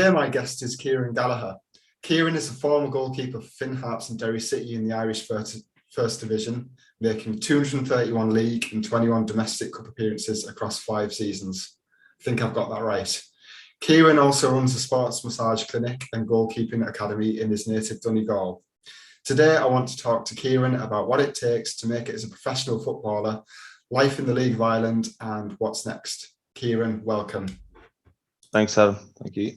Today, my guest is Ciaran Gallagher. Ciaran is a former goalkeeper for Finn Harps and Derry City in the Irish First Division, making 231 league and 21 domestic cup appearances across 5 seasons. I think I've got that right. Ciaran also runs a sports massage clinic and goalkeeping academy in his native Donegal. Today, I want to talk to Ciaran about what it takes to make it as a professional footballer, life in the League of Ireland, and what's next. Ciaran, welcome. Thanks, Adam. Thank you.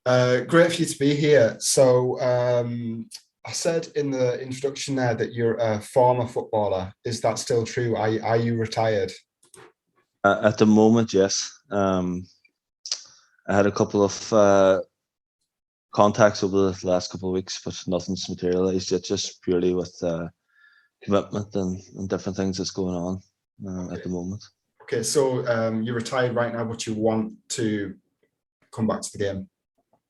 Great for you to be here. So I said in the introduction there that you're a former footballer. Is that still true? Are you retired? At the moment, yes. I had a couple of contacts over the last couple of weeks, but nothing's materialised yet, just purely with commitment and different things that's going on at the moment. Okay, so you're retired right now, but you want to come back to the game?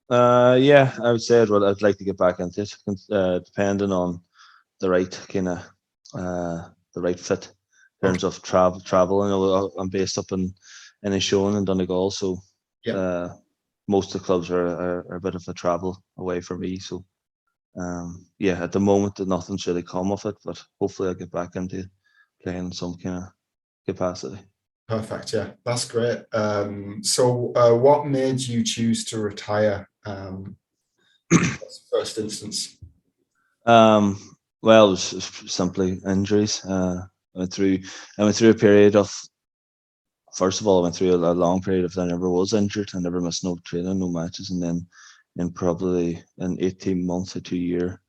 Yeah, I would say I'd like to get back into it, depending on the right kind of the right fit in terms of travel. You know, I'm based up in Ciaran in Donegal, so most of the clubs are a bit of a travel away for me. So yeah, at the moment nothing's really come of it, but hopefully I'll get back into playing some kind of capacity. Perfect. Yeah, that's great. So what made you choose to retire? First instance. Well, it was simply injuries. I went through a period of. First of all, I went through a long period of I never was injured. I never missed no training, no matches, and then probably in 18 months or 2 year,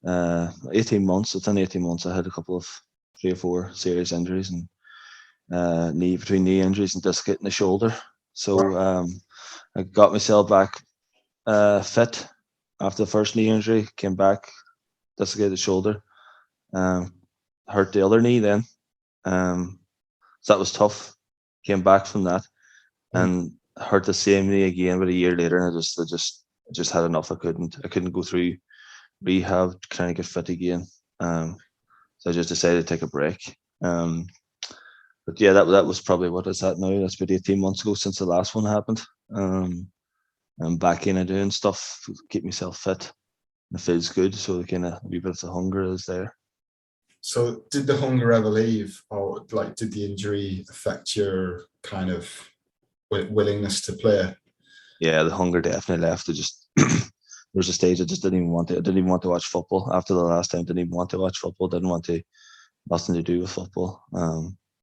18 months. Within 18 months, I had a couple of 3 or 4 serious injuries and between knee injuries and discomfort in the shoulder. So I got myself back fit after the first knee injury. Came back, dislocated shoulder, hurt the other knee then. So that was tough. Came back from that and hurt the same knee again, but a year later, and I just had enough. I couldn't go through rehab trying to get fit again. So I just decided to take a break. But yeah, that was probably what it's at now. That's about 18 months ago since the last one happened. I'm back in and doing stuff to keep myself fit. It feels good, so the kind of wee bit of the hunger is there. So did the hunger ever leave, or like did the injury affect your kind of willingness to play? Yeah, the hunger definitely left. There was a stage I just didn't even want to. I didn't even want to watch football after the last time. Didn't even want to watch football. Didn't want to. Nothing to do with football.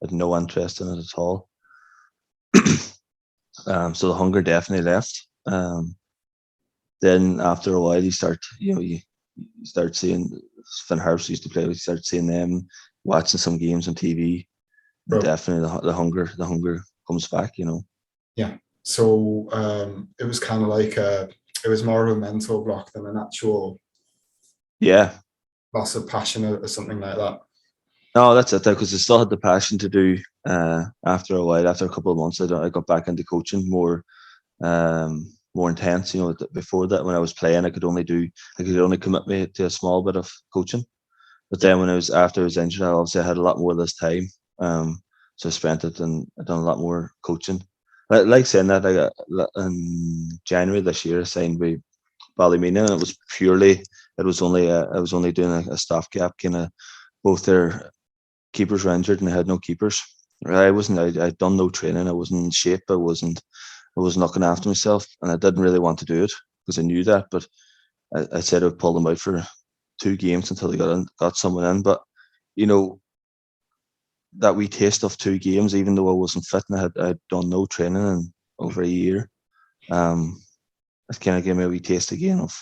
Had no interest in it at all. So the hunger definitely left. Then after a while, you start seeing Finn Harps used to play. You start seeing them, watching some games on TV. Definitely, the hunger comes back. Yeah. So it was kind of like it was more of a mental block than an actual loss of passion or something like that. No, that's it. Because I still had the passion to do. After a while, after a couple of months, I got back into coaching more intense. Before that, when I was playing, I could only commit me to a small bit of coaching. But then after I was injured, I had a lot more of this time. So I spent it and I done a lot more coaching. Like saying that, I got in January this year I signed with Ballymena, and I was only doing a stopgap, kind of. Both their keepers were injured and they had no keepers. I'd done no training. I wasn't in shape. I wasn't looking after myself, and I didn't really want to do it because I knew that. But I said I'd pull them out for 2 games until they got someone in. But that wee taste of 2 games, even though I wasn't fit and I'd done no training in over a year, it kind of gave me a wee taste again of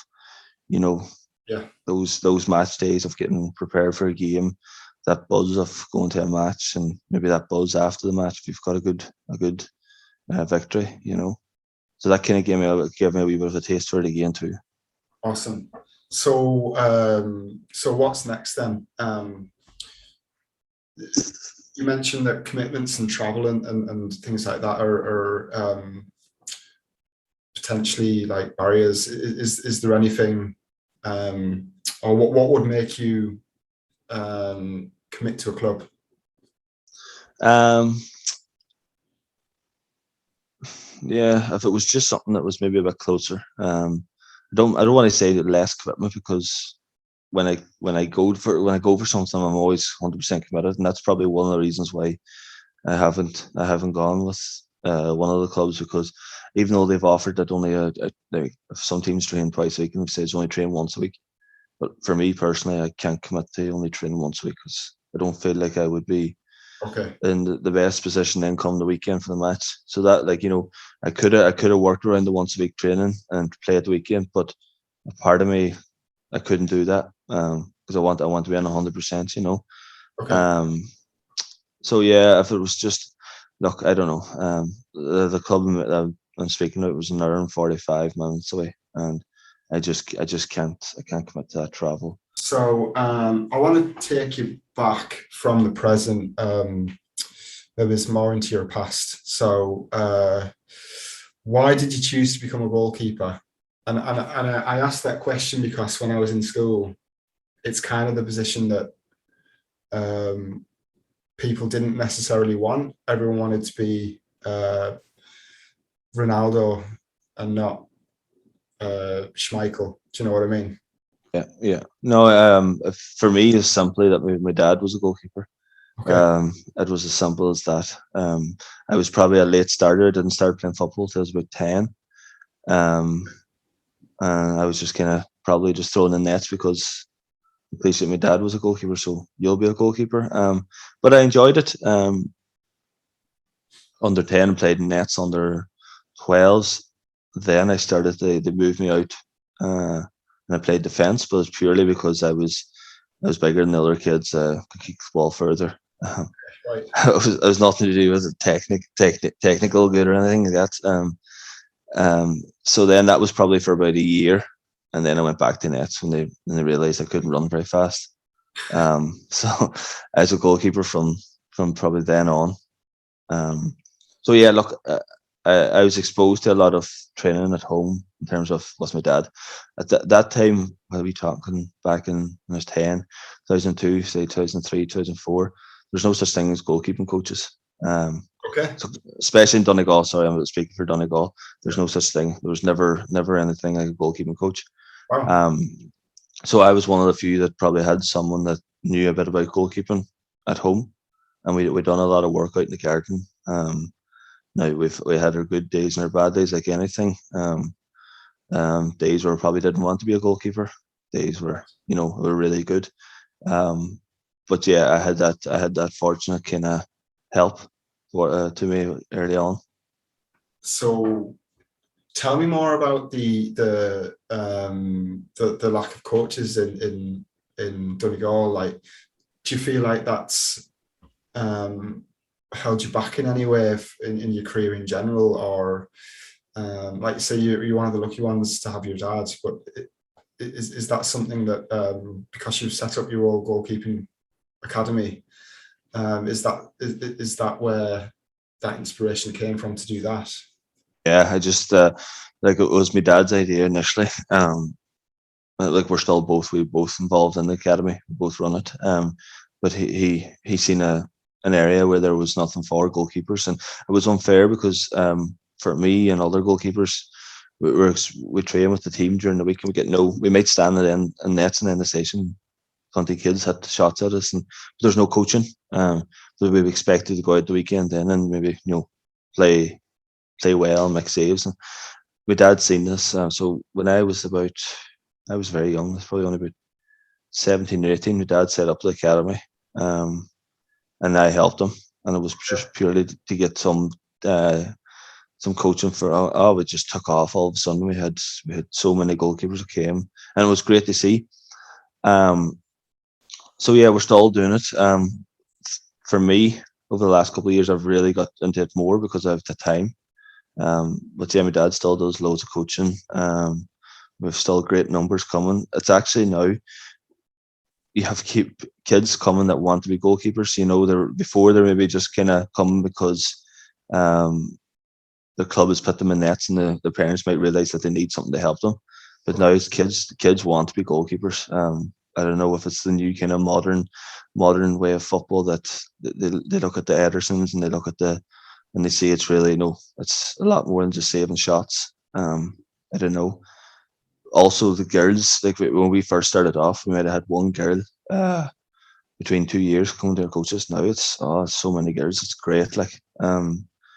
those match days of getting prepared for a game, that buzz of going to a match, and maybe that buzz after the match if you've got a good victory. So that kind of gave me a wee bit of a taste for it again too. Awesome. So so what's next then? You mentioned that commitments and travel and things like that are potentially like barriers. Is there anything, or what would make you commit to a club? yeah, if it was just something that was maybe a bit closer, I don't want to say that less commitment, because when I go for something, I'm always 100% committed, and that's probably one of the reasons why I haven't gone with one of the clubs, because even though they've offered that only like some teams train twice a week and say it's only train once a week, but for me personally, I can't commit to only training once a week, because I don't feel like I would be Okay. in the best position then come the weekend for the match. So that, like, I could have worked around the once a week training and play at the weekend, but a part of me, I couldn't do that, because I want to be on 100%. Okay. Um, so yeah, if it was just, look, I don't know. The club I'm speaking of was an hour and 45 minutes away, and I just can't commit to that travel. So I want to take you back from the present, maybe it's more into your past. So why did you choose to become a goalkeeper? And I asked that question because when I was in school, it's kind of the position that um, people didn't necessarily want. Everyone wanted to be Ronaldo and not Schmeichel. Do you know what I mean? Yeah, yeah. No, for me, it's simply that my dad was a goalkeeper. Okay. It was as simple as that. I was probably a late starter. I didn't start playing football till I was about 10. Um, and I was just kind of probably just throwing in nets because appreciate my dad was a goalkeeper, so you'll be a goalkeeper. But I enjoyed it. Under 10 played in nets, under 12s. Then I started, they moved me out, and I played defence, but it's purely because I was bigger than the other kids, could kick the ball further. Right. It was nothing to do with the technical good or anything like that. So then that was probably for about a year, and then I went back to nets when they realised I couldn't run very fast. So I was a goalkeeper from probably then on. So yeah, look, I was exposed to a lot of training at home in terms of with my dad. At that time, what are we talking back in when I was 10, 2002, say 2003, 2004, there's no such thing as goalkeeping coaches. Okay. So especially in Donegal, sorry, I'm speaking for Donegal, there's no such thing. There was never anything like a goalkeeping coach. Wow. Um, so I was one of the few that probably had someone that knew a bit about goalkeeping at home, and we done a lot of work out in the garden. Now we had our good days and our bad days, like anything. Days where I probably didn't want to be a goalkeeper. Days where were really good. But yeah, I had that fortunate kind of help to me early on. So tell me more about the lack of coaches in Donegal. Like, do you feel like that's held you back in any way in your career in general, or like you say, you're one of the lucky ones to have your dad, but is that something that because you've set up your own goalkeeping academy, is that where that inspiration came from to do that? Yeah, I just like it was my dad's idea initially. Like we both involved in the academy, we both run it. But he seen an area where there was nothing for goalkeepers, and it was unfair because for me and other goalkeepers, we train with the team during the week, and we might stand in nets and in the station. 20 kids had shots at us, and there's no coaching. So we were expected to go out the weekend then and maybe play well, make saves. And my dad seen this. So when I was very young. I was probably only about 17 or 18. My dad set up the academy, and I helped him. And it was just purely to get some coaching for. We just took off all of a sudden. We had so many goalkeepers that came, and it was great to see. So yeah, we're still doing it. For me, over the last couple of years, I've really got into it more because I have the time. But yeah, my dad still does loads of coaching. We've still great numbers coming. It's actually now you have keep kids coming that want to be goalkeepers. They're maybe just kind of coming because the club has put them in nets, and the parents might realize that they need something to help them. But now it's kids want to be goalkeepers. I don't know if it's the new kind of modern way of football that they look at the Edersons and they look at the and they see it's really, it's a lot more than just saving shots. I don't know. Also, the girls, like when we first started off, we might have had one girl between 2 years coming to our coaches. Now it's so many girls. It's great. Like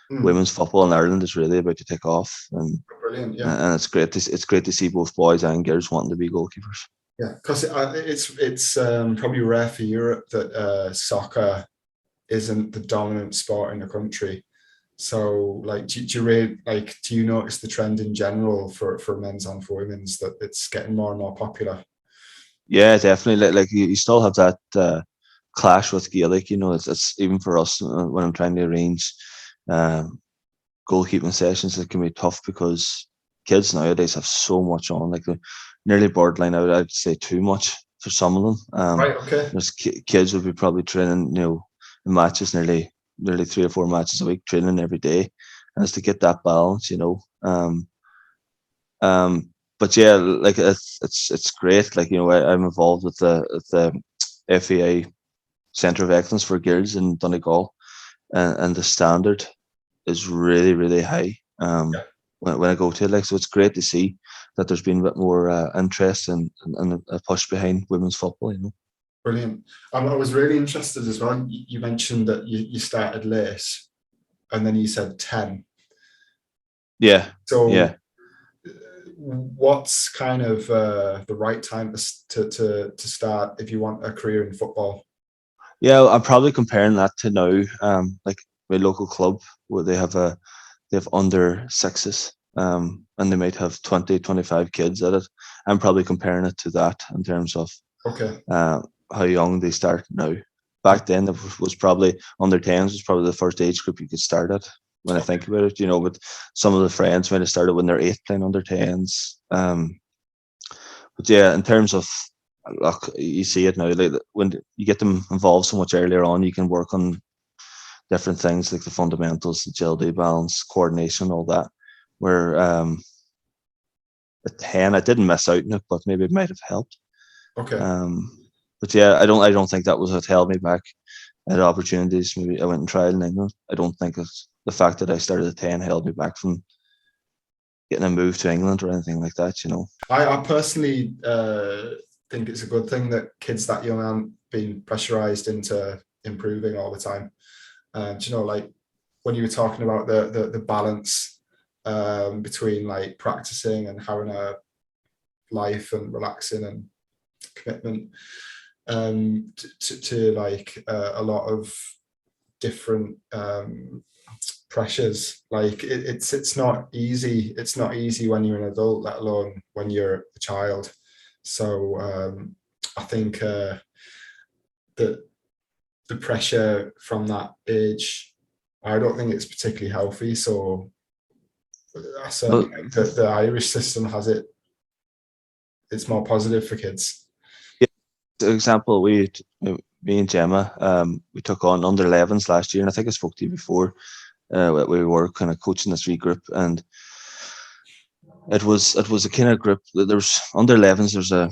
women's football in Ireland is really about to take off, and Brilliant, yeah. and it's great. It's great to see both boys and girls wanting to be goalkeepers. Yeah, because it's probably rare for Europe that soccer isn't the dominant sport in the country. So, like, do you really do you notice the trend in general for men's and for women's that it's getting more and more popular? Yeah, definitely. Like you still have that clash with Gaelic. It's even for us when I'm trying to arrange goalkeeping sessions. It can be tough because kids nowadays have so much on. Like they're nearly borderline. I'd say too much for some of them. Right. Okay. There's kids would be probably training, in matches nearly 3 or 4 matches a week, training every day, and it's to get that balance. But yeah, like it's great. Like I'm involved with the FAI Centre of Excellence for Girls in Donegal, and the standard is really really high. Yeah. When I go to it, like, so it's great to see that there's been a bit more interest and a push behind women's football. Brilliant. I was really interested as well. You mentioned that you started late, and then you said 10. Yeah. So, Yeah. what's kind of the right time to start if you want a career in football? Yeah, I'm probably comparing that to now. Like my local club where they have under sixes, and they might have 20, 25 kids at it. I'm probably comparing it to that in terms of Okay. how young they start now. Back then, it was probably under 10s was probably the first age group you could start at. When I think about it, but some of the friends might have started when they're 8 playing under 10s. But yeah, in terms of, look, you see it now. Like when you get them involved so much earlier on, you can work on different things like the fundamentals, agility, balance, coordination, all that. Where at 10, I didn't miss out on it, but maybe it might have helped. Okay. But yeah, I don't think that was what held me back. I had opportunities. Maybe I went and tried in England. I don't think it's the fact that I started at 10 held me back from getting a move to England or anything like that. I personally think it's a good thing that kids that young aren't being pressurized into improving all the time. Like when you were talking about the balance between like practicing and having a life and relaxing and commitment to like a lot of different pressures. Like it's not easy. It's not easy when you're an adult, let alone when you're a child. So I think that the pressure from that age, I don't think it's particularly healthy. So I certainly think that the Irish system has it. It's more positive for kids. Yeah, for example, me and Gemma, we took on under 11s last year, and I think I spoke to you before. We were kind of coaching this wee group, and it was a kind of group that there's under 11s. There's a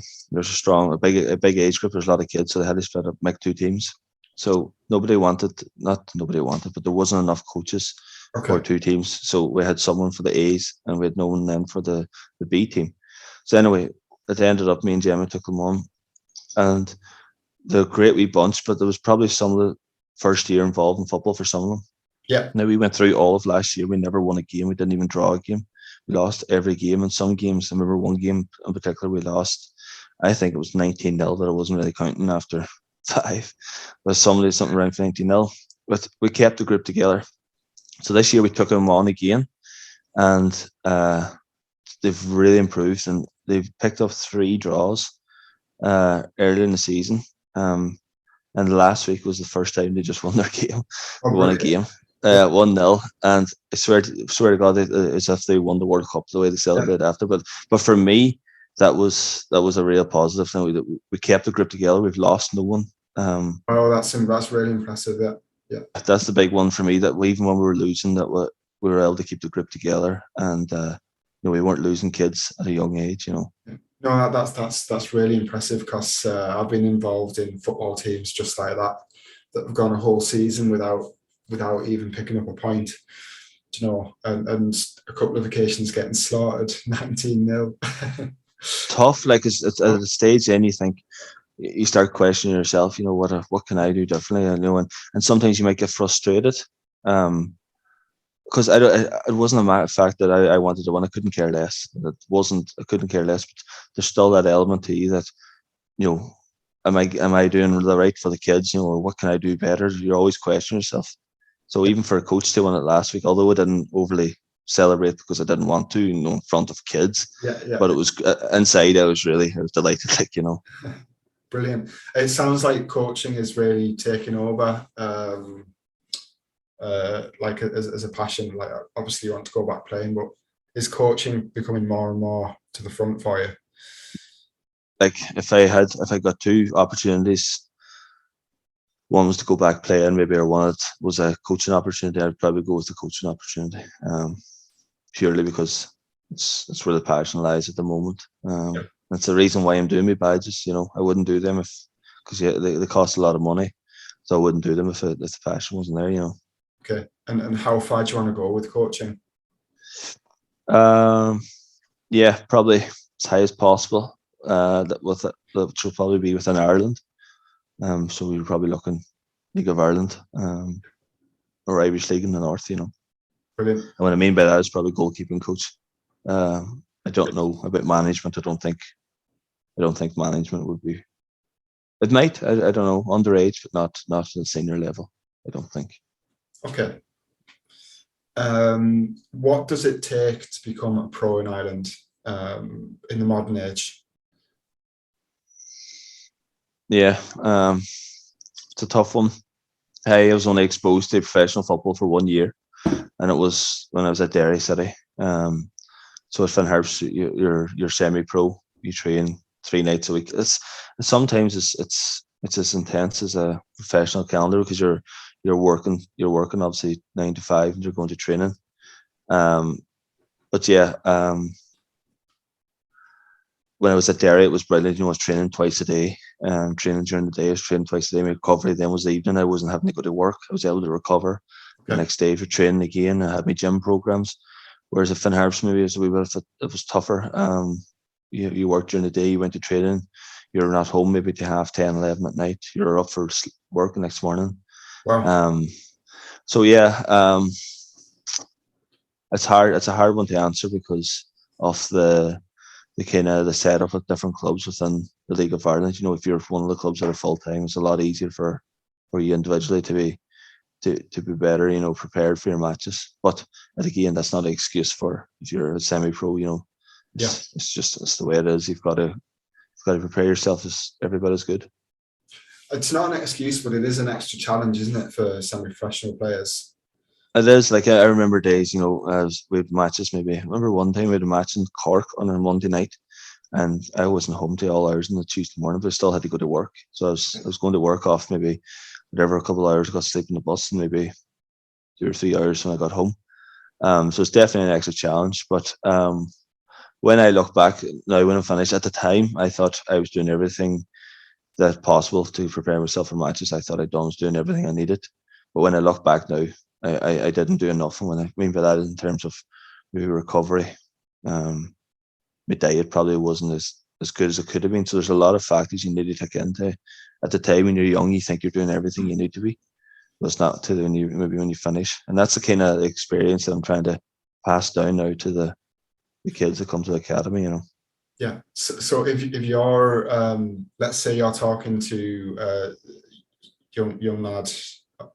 big age group. There's a lot of kids, so they had to split up, make 2 teams. So not nobody wanted, but there wasn't enough coaches for 2 teams. So we had someone for the A's, and we had no one then for the B team. So anyway, it ended up me and Gemma took them on, and they're a great wee bunch. But there was probably some of the first year involved in football for some of them. Yeah. Now we went through all of last year. We never won a game. We didn't even draw a game. We lost every game. And some games, I remember one game in particular, we lost. I think it was 19-0, but I wasn't really counting after 5. But something around 19-0. But we kept the group together. So this year we took them on again, and they've really improved, and they've picked up 3 draws early in the season. And last week was the first time they just won their game. They won a game. 1-0, and I swear to God, it's as if they won the World Cup the way they celebrated after. But for me, that was a real positive thing. We kept the group together. We've lost no one. That's really impressive. Yeah. That's the big one for me. That even when we were losing, that we were able to keep the group together, and we weren't losing kids at a young age. No, that's really impressive, because I've been involved in football teams just like that have gone a whole season without without even picking up a point. You know, and a couple of occasions getting slaughtered 19-0. Tough, like it's at a stage then you think you start questioning yourself, you know, what can I do differently? I know, and sometimes you might get frustrated. Because it wasn't a matter of fact that I wanted to win. I couldn't care less. I couldn't care less. But there's still that element to you that, you know, am I doing the right for the kids? You know, or what can I do better? You're always questioning yourself. So even for a coach to win it last week, although I didn't overly celebrate because I didn't want to, you know, in front of kids, Yeah. but it was inside. I was delighted, like, you know. Brilliant. It sounds like coaching is really taking over. Like as a passion. Like obviously you want to go back playing, but is coaching becoming more and more to the front for you? Like if I got two opportunities, one was to go back playing, maybe, or one was a coaching opportunity, I'd probably go with the coaching opportunity, purely because it's where the passion lies at the moment. Yep. That's the reason why I'm doing my badges. You know, I wouldn't do them because they cost a lot of money, so I wouldn't do them if the passion wasn't there. You know. Okay. And how far do you want to go with coaching? Yeah, probably as high as possible. That which will probably be within Ireland. So we were probably looking League of Ireland, or Irish League in the north. You know. Brilliant. And what I mean by that is probably goalkeeping coach. I don't know about management. I don't think management would be. It might. I don't know. Underage, but not at the senior level. I don't think. Okay. What does it take to become a pro in Ireland in the modern age? Yeah, it's a tough one. I was only exposed to professional football for 1 year, and it was when I was at Derry City. So at Finn Harps, you're semi-pro. You train 3 nights a week. Sometimes it's as intense as a professional calendar because you're working obviously 9 to 5 and you're going to training. But yeah, when I was at Derry, it was brilliant. You know, I was training twice a day. Training during the day, I was training twice a day. My recovery then was the evening. I wasn't having to go to work. I was able to recover the next day for training again. I had my gym programs. Whereas at Finn Harps, maybe it was tougher. You worked during the day, you went to training, you're not home maybe to 10:30, 11 at night. You're up for work the next morning. Wow. So yeah, it's hard. It's a hard one to answer because of the kind of the setup at different clubs within the League of Ireland. You know, if you're one of the clubs that are full time, it's a lot easier for you individually to be better, you know, prepared for your matches. But again, that's not an excuse for if you're a semi-pro. You know, it's the way it is. You've got to prepare yourself as everybody's good. It's not an excuse, but it is an extra challenge, isn't it, for semi-professional players? It is. Like I remember days, you know, as we had matches. Maybe I remember one time we had a match in Cork on a Monday night, and I wasn't home till all hours on the Tuesday morning, but I still had to go to work. So I was going to work off maybe whatever, a couple of hours. I got to sleep in the bus, and maybe 2 or 3 hours when I got home. So it's definitely an extra challenge. But when I look back now, when I'm finished, at the time, I thought I was doing everything that's possible to prepare myself for matches. I thought I was doing everything I needed. But when I look back now, I didn't do enough. And when I mean by that, in terms of maybe recovery, my diet probably wasn't as good as it could have been. So there's a lot of factors you need to take into. At the time when you're young, you think you're doing everything you need to be. But it's not till when you finish. And that's the kind of experience that I'm trying to pass down now to the kids that come to the academy, you know. Yeah. So if you're let's say you're talking to a young lad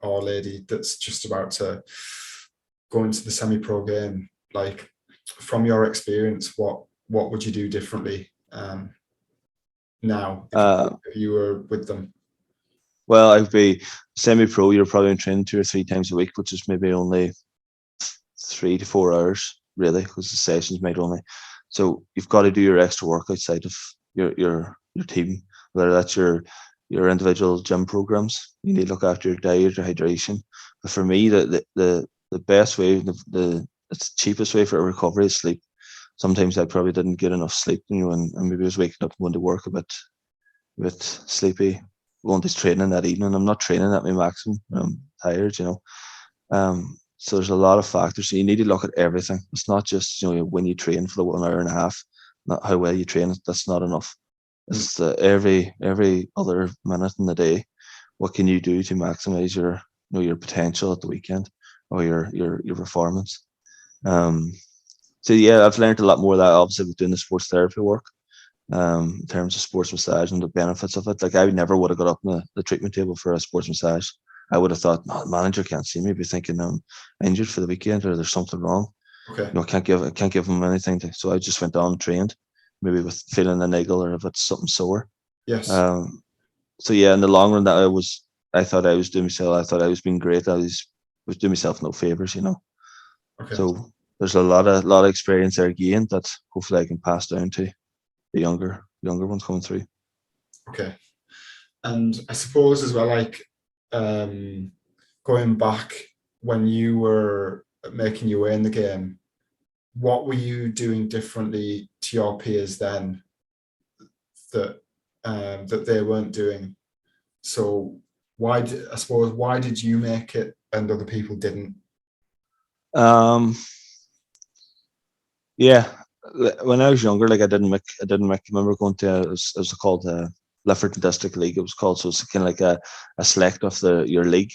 or lady that's just about to go into the semi-pro game, like from your experience, what would you do differently now if you were with them? Well, I'd be semi-pro. You're probably training 2 or 3 times a week, which is maybe only 3 to 4 hours, really, because the sessions might only. So you've got to do your extra work outside of your team, whether that's your individual gym programs. You need to look after your diet, your hydration. But for me, the best way, the cheapest way for a recovery is sleep. Sometimes I probably didn't get enough sleep, you know, and maybe I was waking up and going to work a bit sleepy, going to training that evening. I'm not training at my maximum. I'm tired, you know. So there's a lot of factors. So you need to look at everything. It's not just when you train for the 1 hour and a half, not how well you train. That's not enough. It's every other minute in the day. What can you do to maximize your potential at the weekend or your performance? So yeah, I've learned a lot more of that obviously with doing the sports therapy work. In terms of sports massage and the benefits of it. Like I never would have got up on the treatment table for a sports massage. I would have thought, no, the manager can't see me, be thinking I'm injured for the weekend or there's something wrong. Okay. I can't give him anything. So I just went on and trained, maybe with feeling a niggle or if it's something sore. Yes. So yeah, in the long run, I thought I was doing myself. I thought I was being great. I was doing myself no favors. Okay. So there's a lot of experience there gained that hopefully I can pass down to the younger ones coming through. Okay. And I suppose as well, like going back when you were making your way in the game, what were you doing differently to your peers then that that they weren't doing? So why did you make it and other people didn't? Yeah, when I was younger, like I didn't make. I remember going to it was called the Lifford District League. It was called, so it's kind of like a select of your league,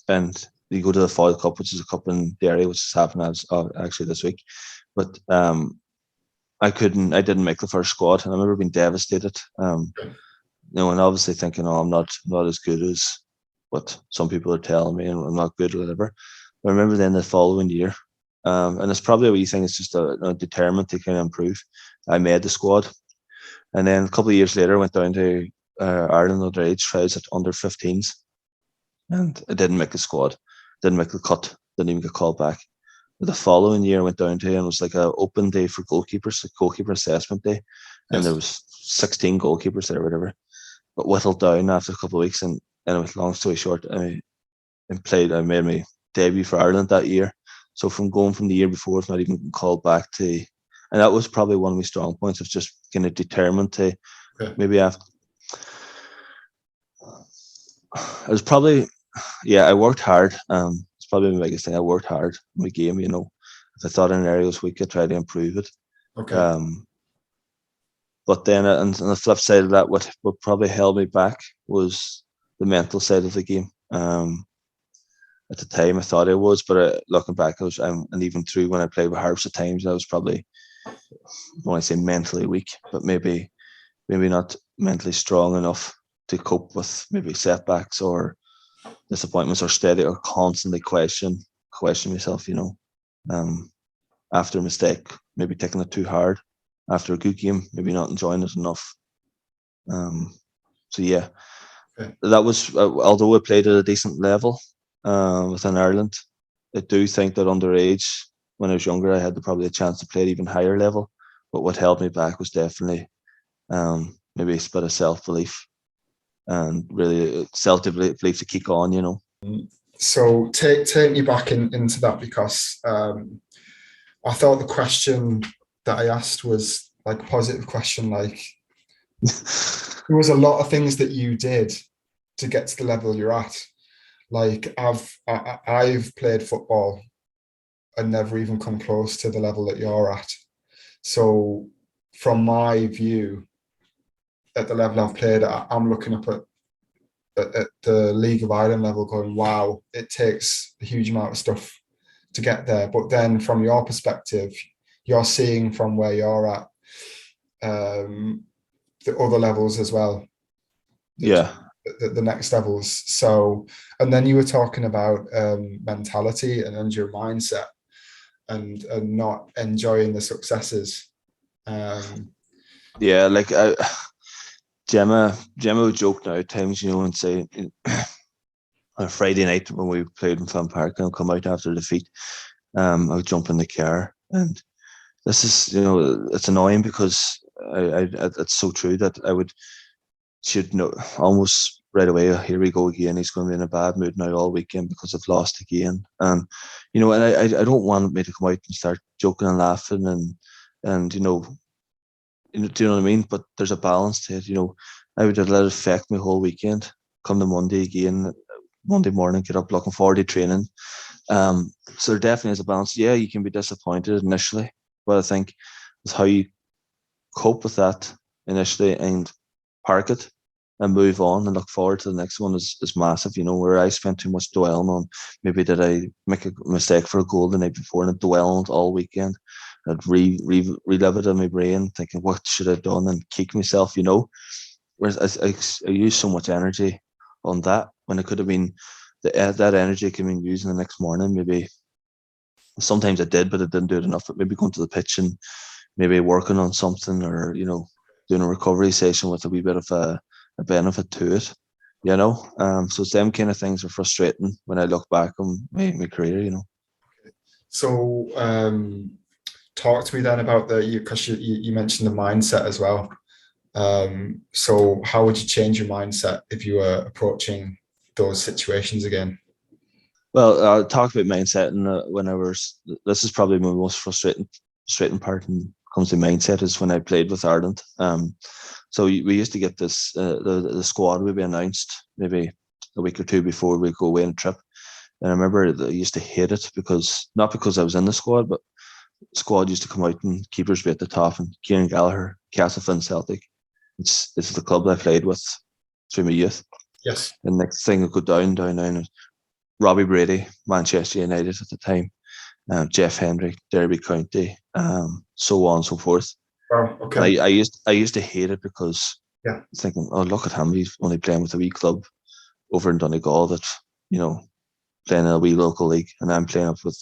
and you go to the Foyle Cup, which is a cup in Derry, which is happening actually this week. But I didn't make the first squad, and I remember being devastated. And obviously thinking, oh, I'm not as good as what some people are telling me, and I'm not good or whatever. But I remember then the following year, and it's probably a wee thing. It's just determined to kind of improve. I made the squad, and then a couple of years later, I went down to Ireland underage trials at under 15s, and I didn't make the squad, didn't make the cut, didn't even get called back. But the following year, I went down to and it was like an open day for goalkeepers, a goalkeeper assessment day, and there was 16 goalkeepers there, or whatever. But whittled down after a couple of weeks, and anyway, long story short, I made my debut for Ireland that year. So from going from the year before, not even called back to, and that was probably one of my strong points of just kind of determined to maybe after. I was probably, I worked hard. It's probably my biggest thing. I worked hard in my game. If I thought an area was weak, I tried to improve it. Okay. But then, and on the flip side of that, what probably held me back was the mental side of the game. At the time, I thought I was, but looking back, and even through when I played with Harps at times, I was probably, I want to say mentally weak, but maybe not mentally strong enough to cope with maybe setbacks or disappointments or steady or constantly question myself. After a mistake, maybe taking it too hard. After a good game, maybe not enjoying it enough. So yeah, that was although I played at a decent level within Ireland. I do think that underage, when I was younger, I had probably a chance to play at even higher level. But what held me back was definitely maybe a bit of self-belief and really self-belief to kick on. So take me back into that, because I thought the question that I asked was like a positive question. Like there was a lot of things that you did to get to the level you're at. Like I've played football and never even come close to the level that you're at. So from my view, at the level I've played, I'm looking up at the League of Ireland level going, wow, it takes a huge amount of stuff to get there. But then from your perspective, you're seeing from where you're at the other levels as well. The next levels. So, and then you were talking about mentality and your mindset and not enjoying the successes. Like Gemma would joke now at times, and say on a Friday night when we played in Fun Park, and I'll come out after defeat. I would jump in the car, and this is, it's annoying because it's so true that should know almost right away. Oh, here we go again. He's going to be in a bad mood now all weekend because I've lost again. And I don't want me to come out and start joking and laughing and do you know what I mean? But there's a balance to it. I would let it affect my whole weekend. Come to Monday again, Monday morning, get up looking forward to training, So there definitely is a balance. Yeah, you can be disappointed initially, but I think it's how you cope with that initially and park it and move on and look forward to the next one is massive. Where I spent too much dwelling on maybe did I make a mistake for a goal the night before and dwell on it all weekend. I'd relive it in my brain, thinking what should I have done and kick myself. Whereas I use so much energy on that when it could have been that energy could have been used in the next morning. Maybe sometimes I did, but I didn't do it enough. But maybe going to the pitch and maybe working on something or doing a recovery session with a wee bit of a benefit to it. So it's them kind of things are frustrating when I look back on my career. So talk to me then about because you mentioned the mindset as well. So how would you change your mindset if you were approaching those situations again? Well, I'll talk about mindset, and this is probably my most frustrating part and comes to mindset is when I played with Ireland. So we used to get this the squad would be announced maybe a week or two before we go away on a trip, and I remember I used to hate it not because I was in the squad, but the squad used to come out and keepers be at the top, and Ciaran Gallagher, Castlefin Celtic. It's the club I played with through my youth. Yes. And next thing would go down. Robbie Brady, Manchester United at the time, Jeff Hendrick, Derby County, so on and so forth. Oh, okay. I used to hate it because thinking, oh look at him, he's only playing with a wee club over in Donegal that playing in a wee local league, and I'm playing up with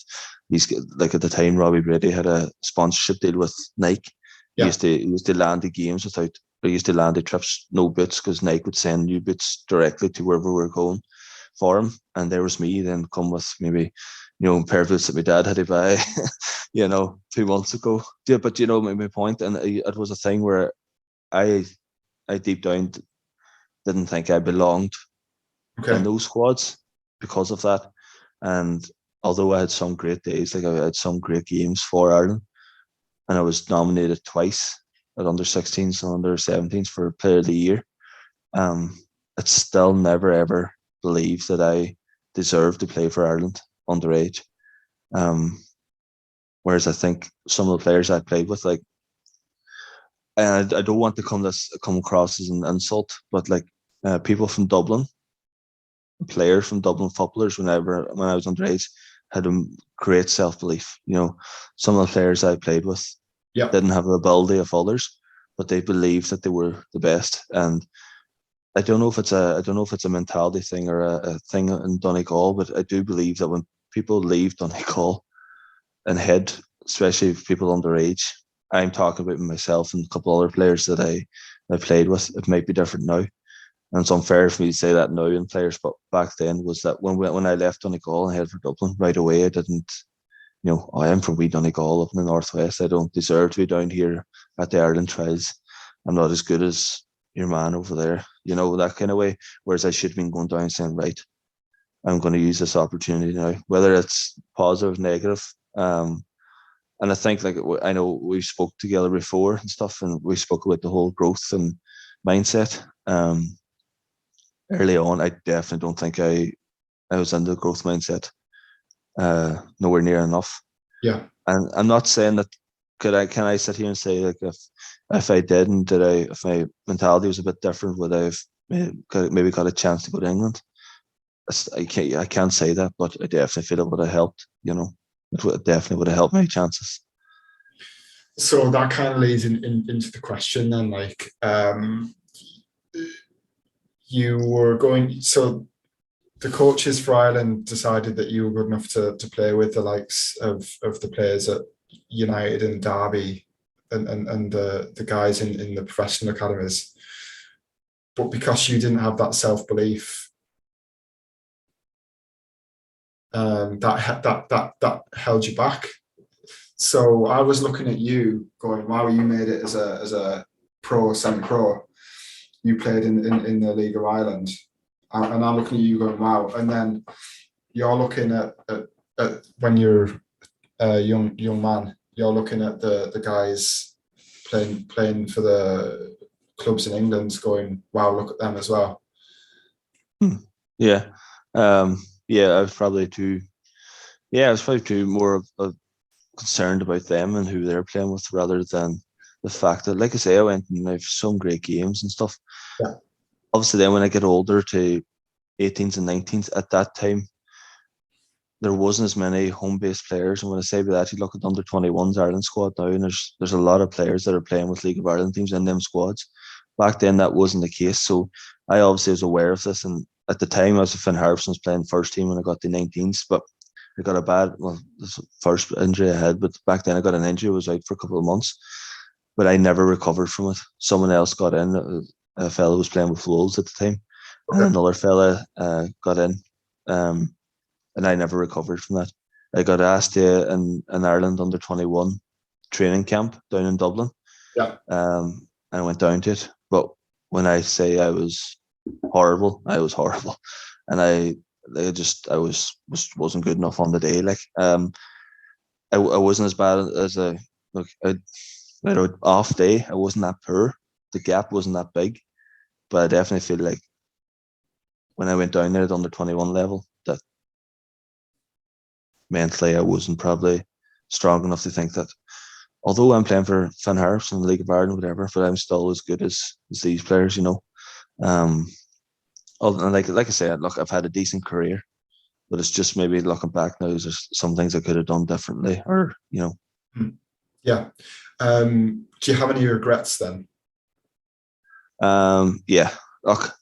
these. Like at the time, Robbie Brady had a sponsorship deal with Nike. He used to land the games he used to land the trips no boots because Nike would send new boots directly to wherever we were going for him, and there was me then come with maybe a pair of boots that my dad had to buy 2 months ago. Yeah, but my point, and it was a thing where I deep down didn't think I belonged in those squads because of that. And although I had some great days, like I had some great games for Ireland, and I was nominated twice at under 16s and under 17s for Player of the Year, it's still never ever believed that I deserved to play for Ireland underage. Whereas I think some of the players I played with, like, and I don't want to come across as an insult, but like people from Dublin, players from Dublin, footballers, when I was underage, had a great self belief. Some of the players I played with didn't have the ability of others, but they believed that they were the best. And I don't know if it's a mentality thing or a thing in Donegal, but I do believe that when people leave Donegal and head, especially people underage, I'm talking about myself and a couple other players that I played with. It might be different now, and it's unfair for me to say that now in players, but back then was that when I left Donegal and headed for Dublin right away, I didn't. I am from wee Donegal up in the northwest. I don't deserve to be down here at the Ireland trials. I'm not as good as your man over there, that kind of way. Whereas I should have been going down saying, right, I'm going to use this opportunity now, whether it's positive, negative. And I think, like, I know we spoke together before and stuff, and we spoke about the whole growth and mindset. Early on, I definitely don't think I was in the growth mindset. Nowhere near enough. Yeah. And I'm not saying that can I sit here and say, like, if I did and if my mentality was a bit different, would I have maybe got a chance to go to England? I can't say that, but I definitely feel it would have helped. Definitely would have helped my chances. So that kind of leads into the question then, like, you were going, so the coaches for Ireland decided that you were good enough to play with the likes of the players at United and Derby and the guys in the professional academies. But because you didn't have that self-belief, that held you back. So I was looking at you going, wow, you made it as a pro, semi-pro. You played in the League of Ireland. And I'm looking at you going, wow. And then you're looking at when you're a young man, you're looking at the guys playing for the clubs in England going, wow, look at them as well. Yeah. I was probably too Yeah, I was probably too more of concerned about them and who they're playing with rather than the fact that, like I say, I went and I've some great games and stuff. Yeah. Obviously, then when I get older to 18s and 19s, at that time, there wasn't as many home-based players. And when I say by that, you look at the under 21s Ireland squad now, and there's a lot of players that are playing with League of Ireland teams in them squads. Back then, that wasn't the case. So I obviously was aware of this. And at the time, I was a Finn Harrison, was playing first team when I got the 19s. But I got this first injury I had. But back then, I got an injury. I was out for a couple of months. But I never recovered from it. Someone else got in. A fellow was playing with Wolves at the time. And Okay. another fella got in. And I never recovered from that. I got asked to in Ireland under 21 training camp down in Dublin. Yeah. And I went down to it. But when I say I was horrible, I was horrible. And I wasn't good enough on the day. Like I wasn't as bad as I had an off day. I wasn't that poor. The gap wasn't that big. But I definitely feel like when I went down there at under 21 level, that mentally I wasn't probably strong enough to think that although I'm playing for Finn Harps in the League of Ireland, whatever, but I'm still as good as these players, you know. And like I said, look, I've had a decent career, but it's just maybe looking back now, there's some things I could have done differently, or you know. Yeah. Do you have any regrets then? Yeah, look,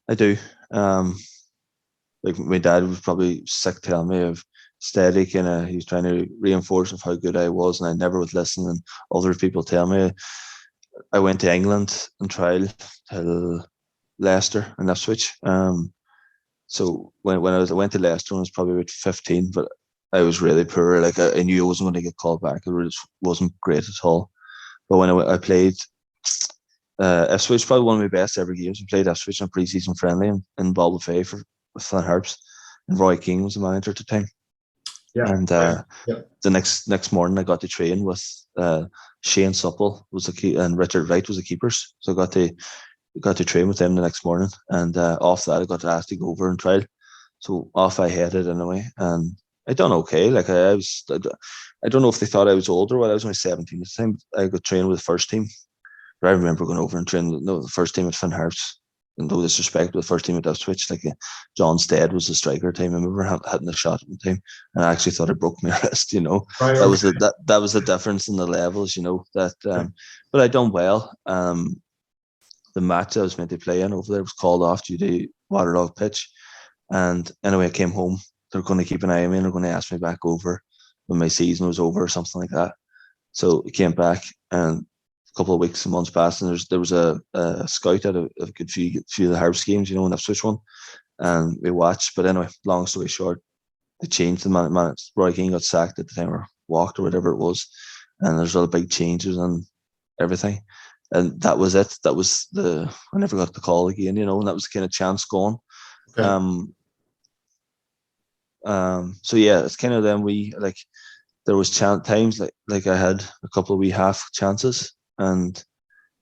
I do. Like my dad was probably sick telling me of steady kind of, he was trying to reinforce of how good I was, and I never would listen. And other people tell me I went to England and trial till Leicester and Ipswich. So when I went to Leicester, I was probably about 15, but I was really poor. Like I knew I wasn't going to get called back. It really wasn't great at all. But when I played Ipswich, probably one of my best ever games. I played Ipswich in a pre-season friendly in Ballbafay for with Finn Harps, and Roy Keane was the manager at the time. Yeah. And Yeah. the next morning, I got to train with Shane Supple was the key, and Richard Wright was the keepers. So I got to train with them the next morning, and off that, I got asked to go over and trial. So off I headed anyway, and I done okay. Like I don't know if they thought I was older. Well, I was only 17 at the time. I got trained with the first team. But I remember going over and training the first team at Finn Harps. And no disrespect, the first team at Ipswich, like John Stead was the striker time. I remember hitting a shot at the time, and I actually thought it broke my wrist. You know, Right, that was okay. that was the difference in the levels. You know that, but I done well. The match I was meant to play in over there was called off due to waterlogged pitch, and anyway, I came home. They're going to keep an eye on me, and they're going to ask me back over when my season was over or something like that. So I came back, and a couple of weeks and months passed, and there was a scout at a good few of the Harps games, you know, in Ipswich one, and we watched. But anyway, long story short, they changed the man. Roy Keane got sacked at the time, or walked, or whatever it was, and there's other big changes and everything, and that was it. That was I never got the call again, you know, and that was the kind of chance gone. Okay. So yeah, it's kind of then there was times like I had a couple of wee half chances, and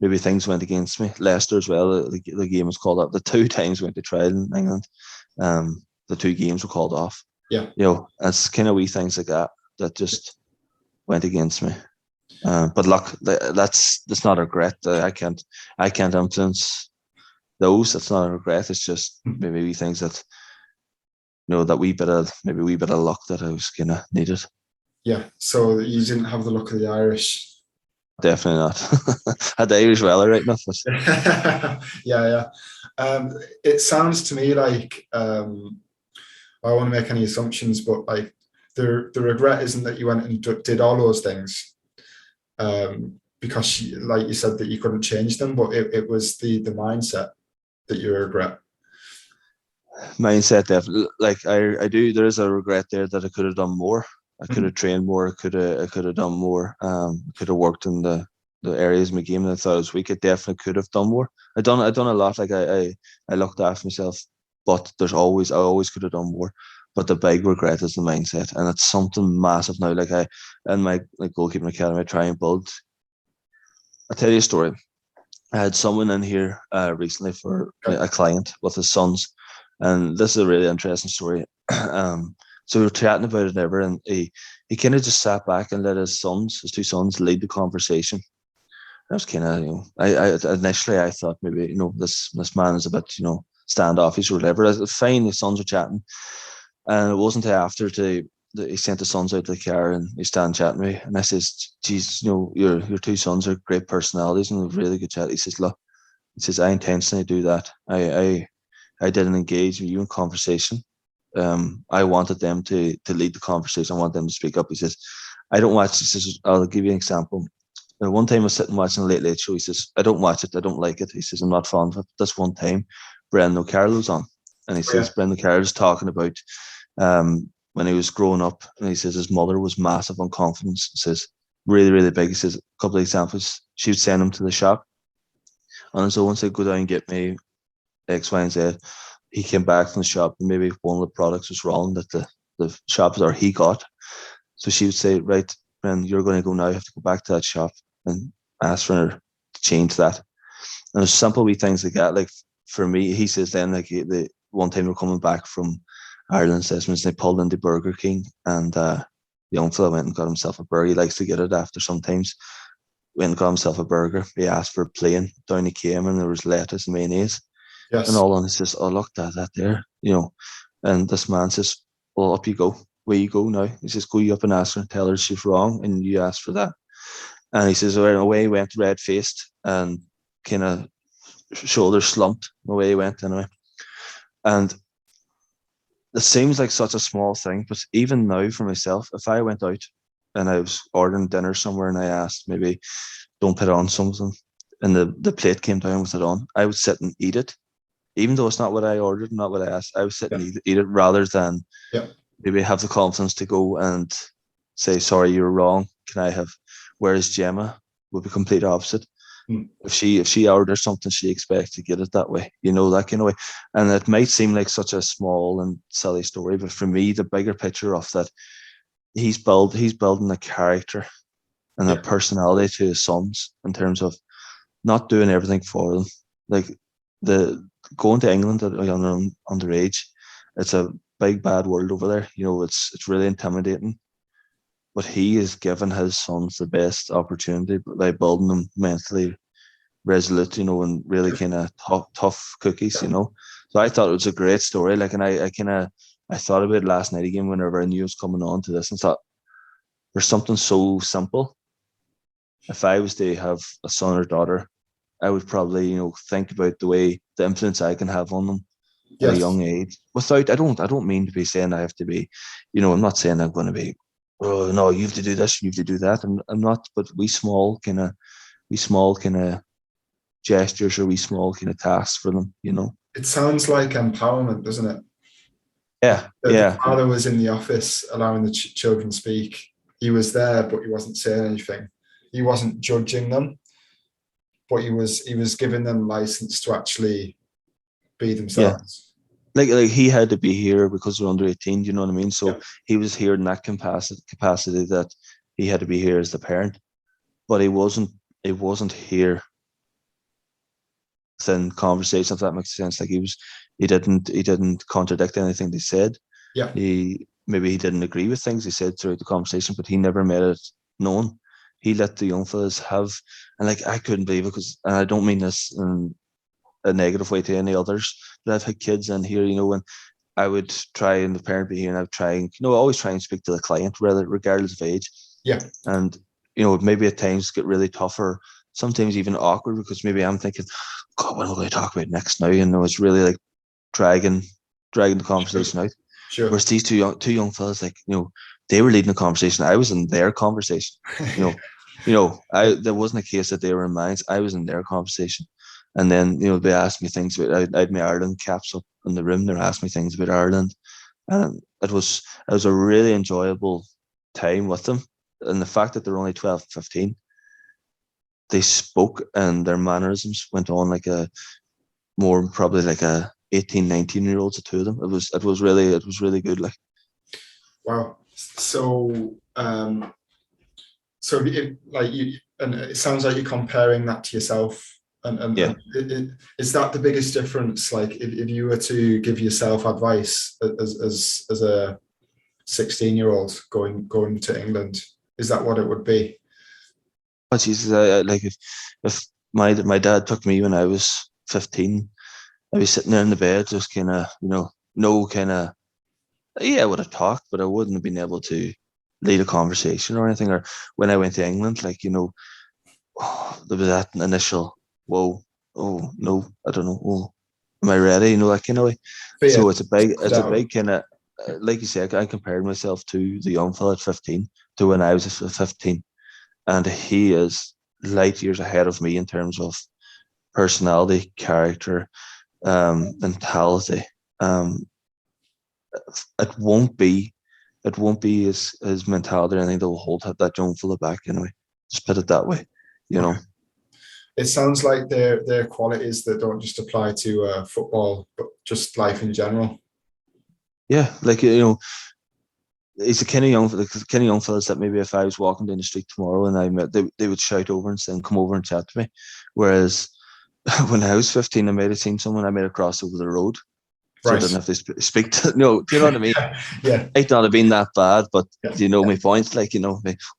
maybe things went against me. Leicester as well. The game was called off. The two times we went to trial in England, the two games were called off. Yeah. You know, it's kind of wee things like that just went against me. But look, that's not a regret. I can't influence those. That's not a regret. It's just maybe wee things that, you know, that wee bit of luck that I was kind of needed. Yeah. So you didn't have the luck of the Irish. Definitely not. Had the Irish well right enough. But Yeah. It sounds to me like I don't want to make any assumptions, but like the regret isn't that you went and did all those things, because like you said that you couldn't change them, but it was the mindset that you regret. mindset, definitely. Like I do. There is a regret there that I could have done more. I could have trained more. I could have done more. Could have worked in the areas of my game that I thought was weak. I definitely could have done more. I done a lot. Like I looked after myself, but I always could have done more. But the big regret is the mindset, and it's something massive now. Like in my goalkeeping academy, I try and build. I'll tell you a story. I had someone in here recently for a client with his sons, and this is a really interesting story. So we were chatting about it and ever, and he kind of just sat back and let his two sons, lead the conversation. That was kind of, I initially I thought maybe, this man is a bit, standoffish or whatever. I was fine, the sons were chatting, and it wasn't after he sent the sons out to the car and he stand chatting to me, and I says, "Geez, your two sons are great personalities and a really good chat." He says, "Look," he says, "I intentionally do that. I didn't engage with you in conversation. I wanted them to lead the conversation. I want them to speak up." He says, "I don't watch." He says, "I'll give you an example. One time I was sitting watching a Late Late Show." He says, "I don't watch it. I don't like it." He says, "I'm not fond of it." This one time, Brendan O'Carroll's on, and he says, Yeah. Brendan O'Carroll's talking about when he was growing up, and he says his mother was massive on confidence. He says, really, really big. He says, a couple of examples. She would send him to the shop on his own, said, "Go down and get me X, Y, and Z." He came back from the shop and maybe one of the products was wrong that the shop or he got. So she would say, "Right, Brendan, you're going to go now. You have to go back to that shop and ask for her to change that." And there's simple wee things like that. Like for me, he says then, like the one time we're coming back from Ireland assessments, and they pulled into Burger King, and the young fella went and got himself a burger. He likes to get it after sometimes. Went and got himself a burger. He asked for a plain. Down he came, and there was lettuce and mayonnaise and Yes. all on. He says, "Oh, look, that there, And this man says, "Well, up you go. Where you go now?" He says, "Go you up and ask her and tell her she's wrong, and you ask for that." And he says, away he went, red faced and kind of shoulders slumped. Away he went anyway. And it seems like such a small thing, but even now for myself, if I went out and I was ordering dinner somewhere and I asked maybe don't put on something and the plate came down with it on, I would sit and eat it. Even though it's not what I ordered, not what I asked, I would sit Yeah. and eat it rather than Yeah. maybe have the confidence to go and say, "Sorry, you were wrong. Can I have?" Whereas Gemma would be complete opposite. Mm. If she orders something, she expects to get it that way, that kind of way. And it might seem like such a small and silly story, but for me, the bigger picture of that, he's building a character and a Yeah. personality to his sons in terms of not doing everything for them. Like the going to England at underage, it's a big bad world over there. It's really intimidating. But he has given his sons the best opportunity by building them mentally resolute, and really Yeah. kind of tough cookies. So I thought it was a great story. Like, and I thought about it last night again whenever I knew it was coming on to this, and thought there's something so simple. If I was to have a son or daughter, I would probably, think about the influence I can have on them at a Yes. young age. I don't mean to be saying I have to be, I'm not saying I'm going to be, "Oh no, you have to do this, you have to do that." I'm not, but we small kind of gestures or we small kind of tasks for them. It sounds like empowerment, doesn't it? Yeah, The yeah, father was in the office allowing the children speak. He was there, but he wasn't saying anything. He wasn't judging them, but he was giving them license to actually be yeah. themselves. Like he had to be here because they're under 18. You know what I mean? Yeah. So he was here in that capacity that he had to be here as the parent, but he wasn't. He wasn't here within conversation. If that makes sense, like he didn't contradict anything they said. Yeah. He didn't agree with things he said throughout the conversation, but he never made it known. He let the young fellas have, and like I couldn't believe it because, and I don't mean this in a negative way to any others, but I've had kids in here, when I would try and the parent be here, and I'd try and always try and speak to the client, regardless of age, Yeah. and maybe at times get really tougher, sometimes even awkward because maybe I'm thinking, "God, what am I going to talk about next now?" It's really like dragging the Sure. conversation out. Sure. Whereas these two young fellas, like, they were leading the conversation. I was in their conversation. You know, Yeah. there wasn't a case that they were in mine. I was in their conversation. And then, they asked me things about I had my Ireland caps up in the room. They were asking me things about Ireland. And it was a really enjoyable time with them. And the fact that they're only 12, 15, they spoke and their mannerisms went on like a more probably like a 18, 19 year olds, the two of them. It was really good. Like, Wow. And it sounds like you're comparing that to yourself. yeah. Is that the biggest difference? Like, if you were to give yourself advice as a 16-year-old going to England? Is that what it would be? But Jesus, like if my dad took me when I was 15, I'd be sitting there in the bed, just kind of, no kind of, yeah, I would have talked, but I wouldn't have been able to lead a conversation or anything. Or when I went to England, like, there was that initial, whoa, oh no, I don't know, oh, am I ready? That kind of way. Fear, So it's a doubt. big kind of, like you said, I compared myself to the young fella at 15 to when I was 15, and he is light years ahead of me in terms of personality, character, mentality. Um, it won't be, his mentality or anything that will hold that young fella back anyway. Just put it that way, you know. It sounds like they're qualities that don't just apply to football, but just life in general. Yeah, like he's the kind of young fellas that maybe if I was walking down the street tomorrow and I met, they would shout over and say, "Come over and chat to me." Whereas when I was 15, I might have seen someone, I might have crossed over the road, so I Right. didn't have to speak to. No, do you know what I mean? Yeah. Might not have been that bad, but Yeah. do you know my point? Like,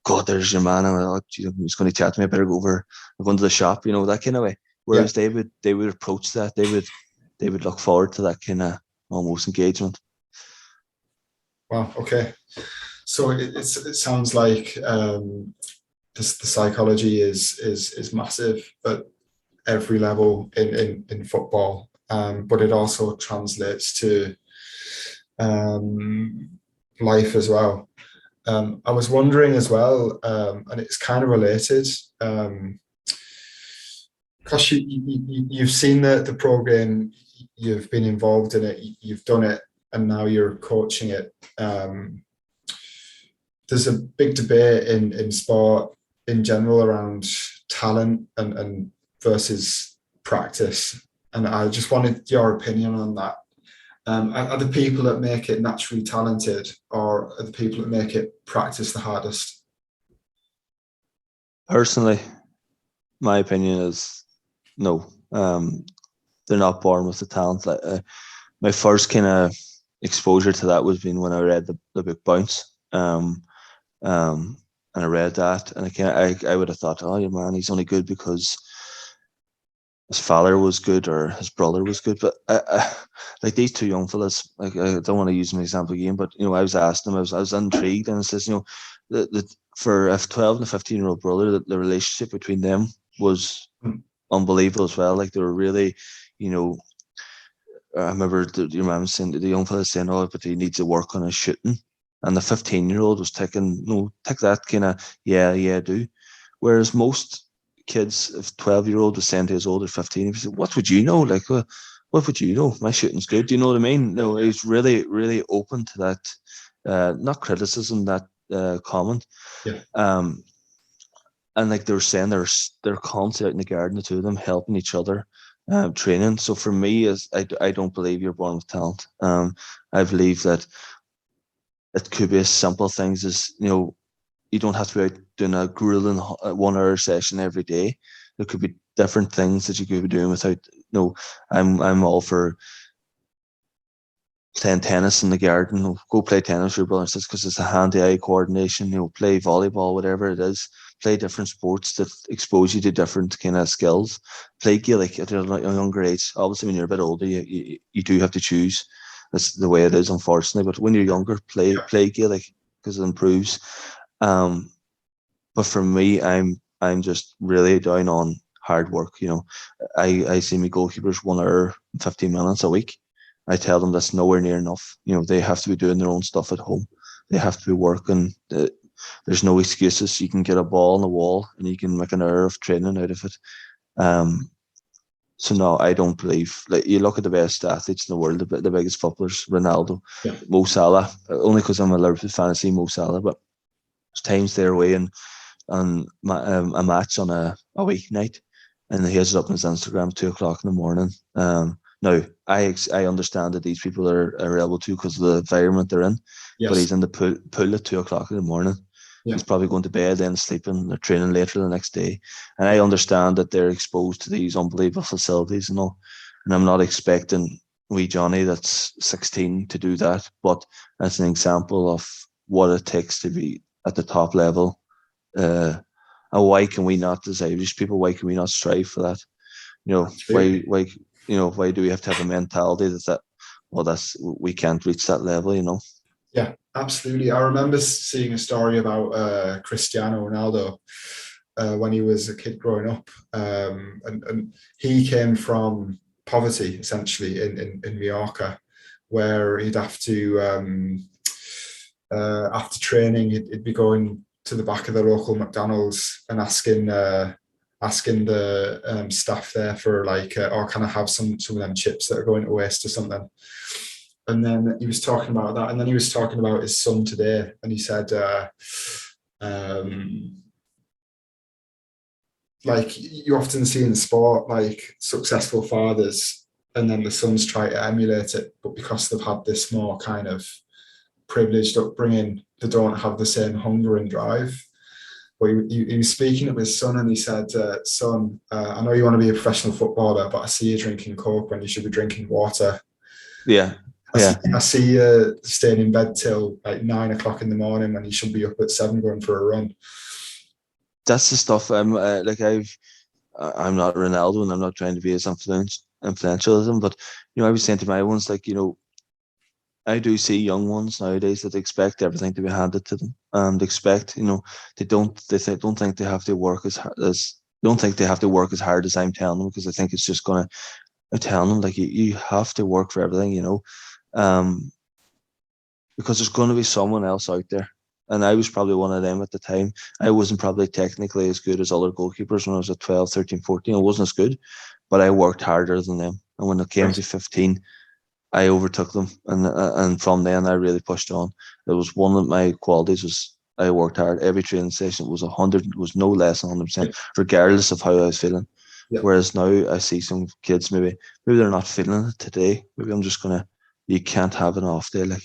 God, there's your man, and he's going to chat to me. I better go into the shop, that kind of way. Whereas they would approach that, they would look forward to that kind of almost engagement. Wow. Okay. So it sounds like the psychology is massive at every level in football, but it also translates to life as well. I was wondering as well, and it's kind of related, because you've seen the program, you've been involved in it, you've done it, and now you're coaching it. There's a big debate in sport in general around talent and versus practice, and I just wanted your opinion on that. Are the people that make it naturally talented, or are the people that make it practice the hardest? Personally, my opinion is no. They're not born with the talent. Like, my first kind of exposure to that was being when I read the book Bounce. And I read that, and I would have thought, oh, yeah, man, he's only good because his father was good or his brother was good. But like these two young fellas, like, I don't want to use an example again, but I was asking them, I was intrigued, and it says, for a 12 and a 15-year-old brother, the relationship between them was unbelievable as well. Like, they were really, I remember your mum saying, the young fella saying, oh, but he needs to work on his shooting. And the 15-year-old was taking, no, take that kind of, yeah, do. Whereas most kids, if 12-year-old was saying to his older 15, he said, what would you know? Like, what would you know? My shooting's good. Do you know what I mean? No, he's really, really open to that, not criticism, that comment. Yeah. And like they were saying, they're constantly out in the garden, the two of them, helping each other, training. So for me, I don't believe you're born with talent. I believe that it could be as simple things as, you don't have to be out doing a grueling 1 hour session every day. There could be different things that you could be doing without, I'm all for playing tennis in the garden. Go play tennis with your brother and sisters because it's a hand-eye coordination. Play volleyball, whatever it is. Play different sports that expose you to different kind of skills. Play Gaelic at a younger age. Obviously, when you're a bit older, you do have to choose. That's the way it is, unfortunately. But when you're younger, play Gaelic because it improves. But for me, I'm just really down on hard work. I see my goalkeepers 1 hour and 15 minutes a week. I tell them that's nowhere near enough. They have to be doing their own stuff at home. They have to be working. There's no excuses. You can get a ball on the wall and you can make an hour of training out of it. So no, I don't believe. Like, you look at the best athletes in the world, the biggest footballers, Ronaldo, Mo Salah. Only because I'm a Liverpool fan, I see Mo Salah, but there's times they're away and a match on a weeknight, and he has it up on his Instagram 2 o'clock in the morning. Now, I understand that these people are able to because of the environment they're in, but he's in the pool at 2 o'clock in the morning. Yeah. He's probably going to bed, then sleeping, they're training later the next day. And I understand that they're exposed to these unbelievable facilities and all. And I'm not expecting, wee Johnny that's 16 to do that, but that's an example of what it takes to be at the top level. And why can we not, as Irish people, why can we not strive for that? Why why do we have to have a mentality that well, that's, we can't reach that level? Yeah, absolutely. I remember seeing a story about Cristiano Ronaldo when he was a kid growing up, and he came from poverty essentially in Mallorca, where he'd have to after training, he'd be going to the back of the local McDonald's and asking the staff there for like, or can I have some of them chips that are going to waste or something. And then he was talking about that, and then he was talking about his son today, and he said, like you often see in sport, like successful fathers, and then the sons try to emulate it, but because they've had this more kind of privileged upbringing, they don't have the same hunger and drive. But he was speaking to his son, and he said, son, I know you want to be a professional footballer, but I see you drinking Coke when you should be drinking water. Yeah. I see you staying in bed till like 9 o'clock in the morning when you should be up at 7 going for a run. That's the stuff I'm not Ronaldo, and I'm not trying to be as influential as him, but I was saying to my ones, like, I do see young ones nowadays that expect everything to be handed to them, and expect, they don't think they have to work as hard as I'm telling them, because I think it's just gonna. I'm telling them, like, you have to work for everything, because there's going to be someone else out there. And I was probably one of them at the time. I wasn't probably technically as good as other goalkeepers when I was at 12, 13, 14. I wasn't as good, but I worked harder than them. And when it came to 15, I overtook them. And from then, I really pushed on. It was one of my qualities was I worked hard. Every training session was 100, was no less than 100%, regardless of how I was feeling. Yeah. Whereas now I see some kids, maybe they're not feeling it today. Maybe I'm just going to, you can't have an off day. Like,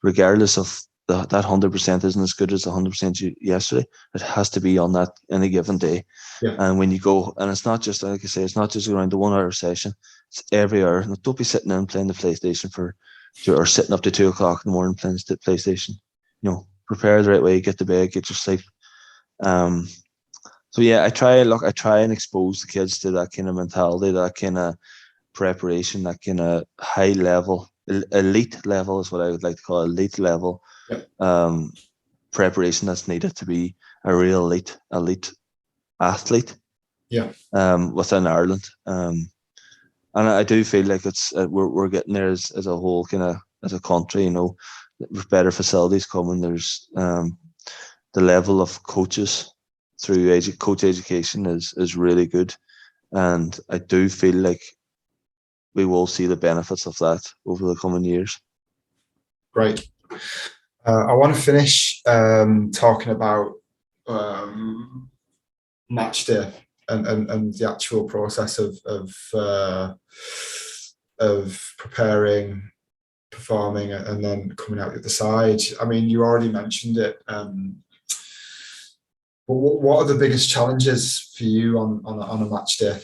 regardless of that 100% isn't as good as the 100% yesterday. It has to be on that any given day. Yeah. And when you go, and it's not just, like I say, it's not just around the 1 hour session. It's every hour. Don't be sitting in playing the PlayStation or sitting up to 2 o'clock in the morning playing the PlayStation. Prepare the right way, get to bed, get your sleep. So yeah, I try and expose the kids to that kind of mentality, that kind of preparation, that kind of high level, elite level is what I would like to call elite level. Yep. Preparation that's needed to be a real elite athlete. Yeah. Within Ireland. And I do feel like it's we're getting there as a whole, kind of as a country. With better facilities coming, there's the level of coaches through coach education is really good, and I do feel like we will see the benefits of that over the coming years. Great. I want to finish talking about match day and the actual process of preparing, performing, and then coming out the other side. I mean, you already mentioned it. But what are the biggest challenges for you on a match day?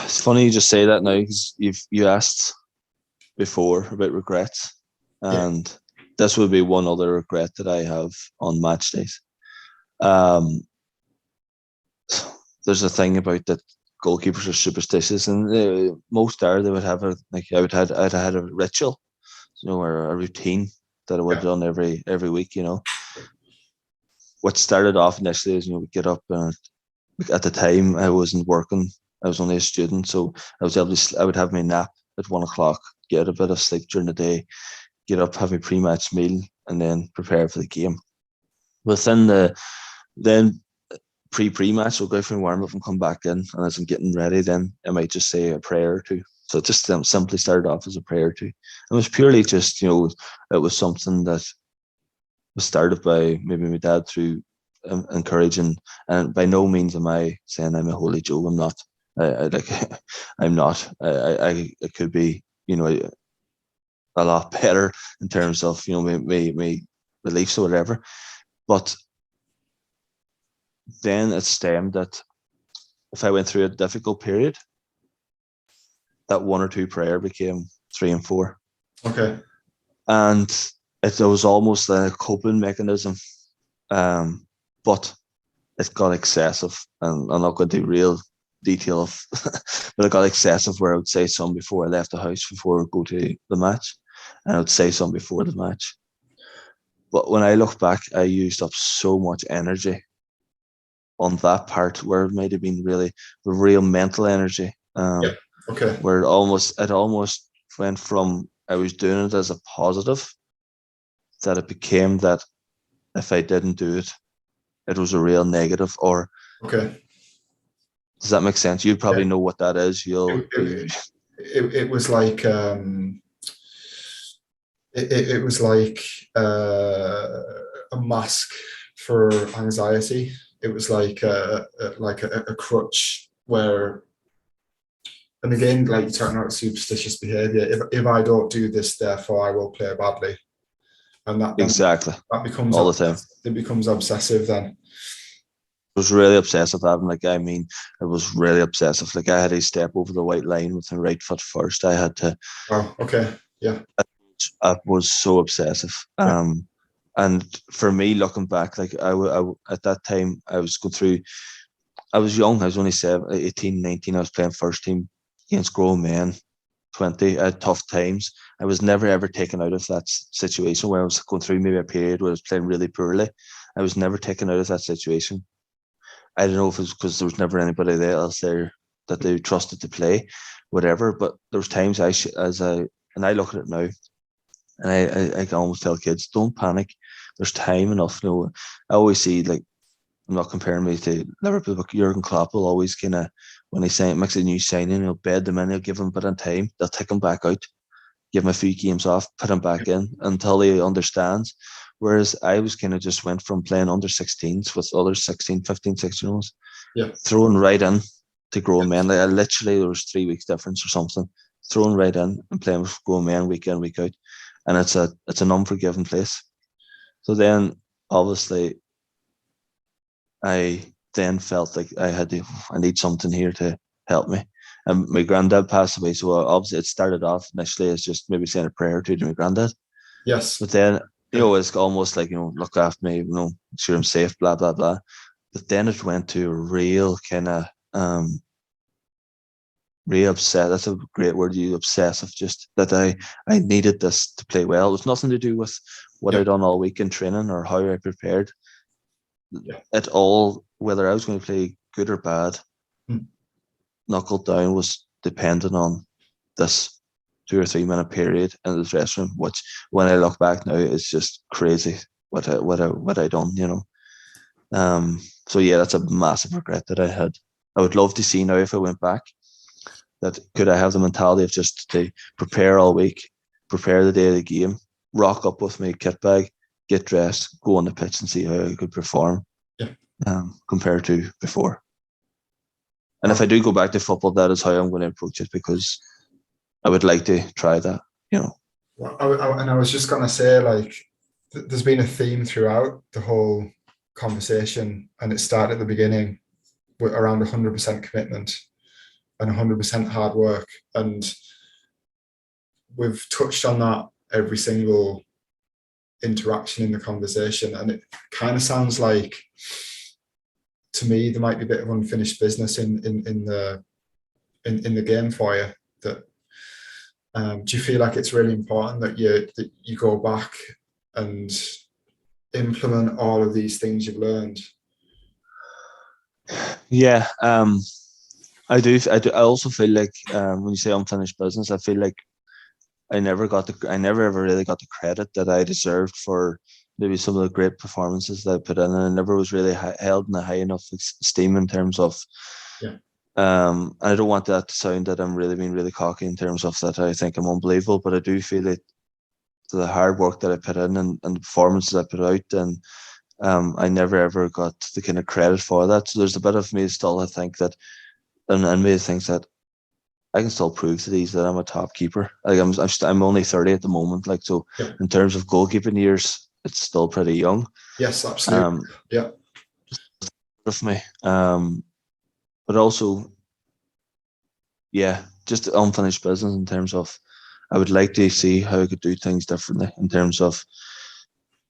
It's funny you just say that now, because you asked before about regrets, and this would be one other regret that I have on match days. There's a thing about that goalkeepers are superstitious, and most are. They would have I'd had a ritual, or a routine that I would have done every week. What started off initially is, we get up, and at the time I wasn't working. I was only a student, so I would have my nap at 1 o'clock, get a bit of sleep during the day, get up, have my pre-match meal, and then prepare for the game. Within then pre-match, I'll go for a warm-up and come back in, and as I'm getting ready, then I might just say a prayer or two. So it just simply started off as a prayer or two. It was purely just, it was something that was started by maybe my dad through encouraging, and by no means am I saying I'm a holy Joe. I'm not. I'm not. I could be, a lot better in terms of, my beliefs or whatever. But then it stemmed that if I went through a difficult period, that 1 or 2 prayer became 3 and 4. Okay. And it was almost a coping mechanism, but it got excessive, and I'm not going to do real detail of, but it got excessive where I would say some before I left the house, before I go to the match, and I would say some before the match. But when I look back, I used up so much energy on that part where it might have been really real mental energy. Yeah. Okay. Where it almost went from I was doing it as a positive, that it became that if I didn't do it, it was a real negative. Or Okay. does that make sense? You probably Yeah. know what that is. It was like it was like a mask for anxiety. It was like a crutch where, and again, like you're talking about superstitious behavior. If I don't do this, therefore I will play badly, and Exactly. that becomes All the time. it becomes obsessive then. It was really obsessive having, like, I mean, it was really obsessive. Like, I had to step over the white line with my right foot first. I had to. Oh, okay. Yeah. I was so obsessive. And for me, looking back, like at that time, I was going through. I was young. I was only 18, 19. I was playing first team against grown men, 20. I had tough times. I was never ever taken out of that situation where I was going through maybe a period where I was playing really poorly. I was never taken out of that situation. I don't know if it was because there was never anybody else there that they trusted to play, whatever. But there was times and I look at it now, and I can almost tell kids, don't panic. There's time enough. You know, I always see, like, I'm not comparing me to Liverpool, but Jurgen Klopp will always kind of, when he makes a new signing, he'll bed them in, he'll give them a bit of time, they'll take him back out, give him a few games off, put him back in until he understands. Whereas I was kind of just went from playing under 16s with other 16, 15, 16-year-olds, throwing right in to grown men. Like, there was 3 weeks difference or something, throwing right in and playing with grown men week in, week out. And it's an unforgiving place. So then, obviously, I then felt like I need something here to help me. And my granddad passed away, so obviously it started off initially as just maybe saying a prayer to my granddad. Yes. But then, it's almost like, look after me, sure I'm safe, blah, blah, blah. But then it went to a real kind of, real upset. That's a great word, obsessive, just that I needed this to play well. It was nothing to do with what I'd done all week in training or how I prepared. It all, whether I was going to play good or bad, knuckled down, was dependent on this 2 or 3 minute period in the dressing room, which when I look back now is just crazy what I done, So yeah, that's a massive regret that I had. I would love to see now, if I went back, that could I have the mentality of just to prepare all week, prepare the day of the game, rock up with my kit bag, get dressed, go on the pitch and see how I could perform compared to before. And if I do go back to football, that is how I'm going to approach it, because I would like to try that, Well, and I was just going to say, like, there's been a theme throughout the whole conversation, and it started at the beginning with around 100% commitment and 100% hard work. And we've touched on that every single interaction in the conversation. And it kind of sounds like, to me, there might be a bit of unfinished business in the game for you. That do you feel like it's really important that you go back and implement all of these things you've learned? Yeah, I do. I also feel like when you say unfinished business, I feel like I never ever really got the credit that I deserved for maybe some of the great performances that I put in, and I never was really held in a high enough esteem in terms of. And I don't want that to sound that I'm really being really cocky in terms of that I think I'm unbelievable, but I do feel it, the hard work that I put in and the performances I put out, and I never ever got the kind of credit for that. So there's a bit of me still, I think, that, and me thinks that I can still prove to these that I'm a top keeper. Like, I'm only 30 at the moment. Like, so in terms of goalkeeping years, it's still pretty young. Yes, absolutely. With me. But also, yeah, just unfinished business in terms of I would like to see how I could do things differently in terms of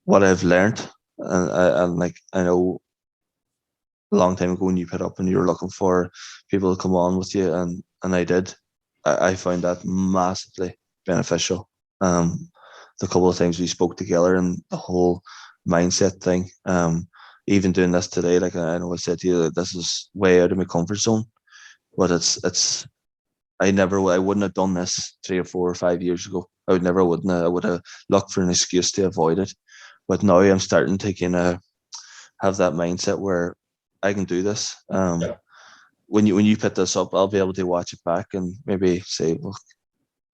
what I've learned. And like I know a long time ago when you put up and you were looking for people to come on with you, and I did. I found that massively beneficial. The couple of times we spoke together and the whole mindset thing. Even doing this today, like I know I said to you that this is way out of my comfort zone, but it's I wouldn't have done this 3 or 4 or 5 years ago. I would have looked for an excuse to avoid it. But now I'm starting to kind of have that mindset where I can do this. Yeah. When you put this up, I'll be able to watch it back and maybe say, well,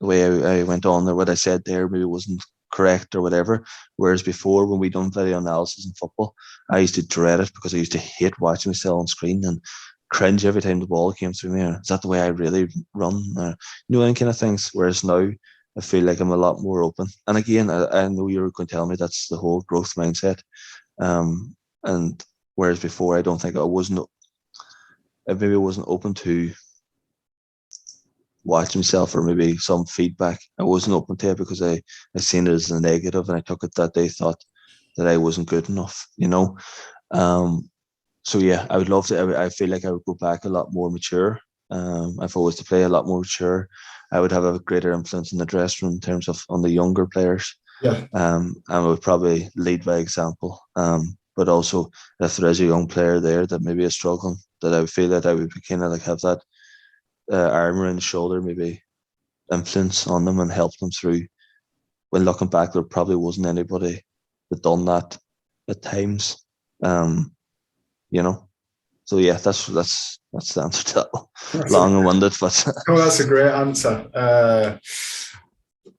the way I went on or what I said there maybe wasn't correct or whatever. Whereas before, when we done video analysis in football, I used to dread it because I used to hate watching myself on screen and cringe every time the ball came through me. Is that the way I really run? Any kind of things. Whereas now, I feel like I'm a lot more open. And again, I know you're going to tell me that's the whole growth mindset. And whereas before, I don't think maybe I wasn't open to watch myself or maybe some feedback. I wasn't open to it because I seen it as a negative and I took it that they thought that I wasn't good enough, you know. So yeah, I would love to. I feel like I would go back a lot more mature. If I was to play a lot more mature, I would have a greater influence in the dressing room in terms of on the younger players. Yeah. And I would probably lead by example. But also if there is a young player there that maybe is struggling, that I would feel that I would kind of like have that arm around the shoulder, maybe influence on them and help them through. When looking back, there probably wasn't anybody that done that at times. You know. So yeah, that's the answer to that. Long and winded, but Oh, that's a great answer.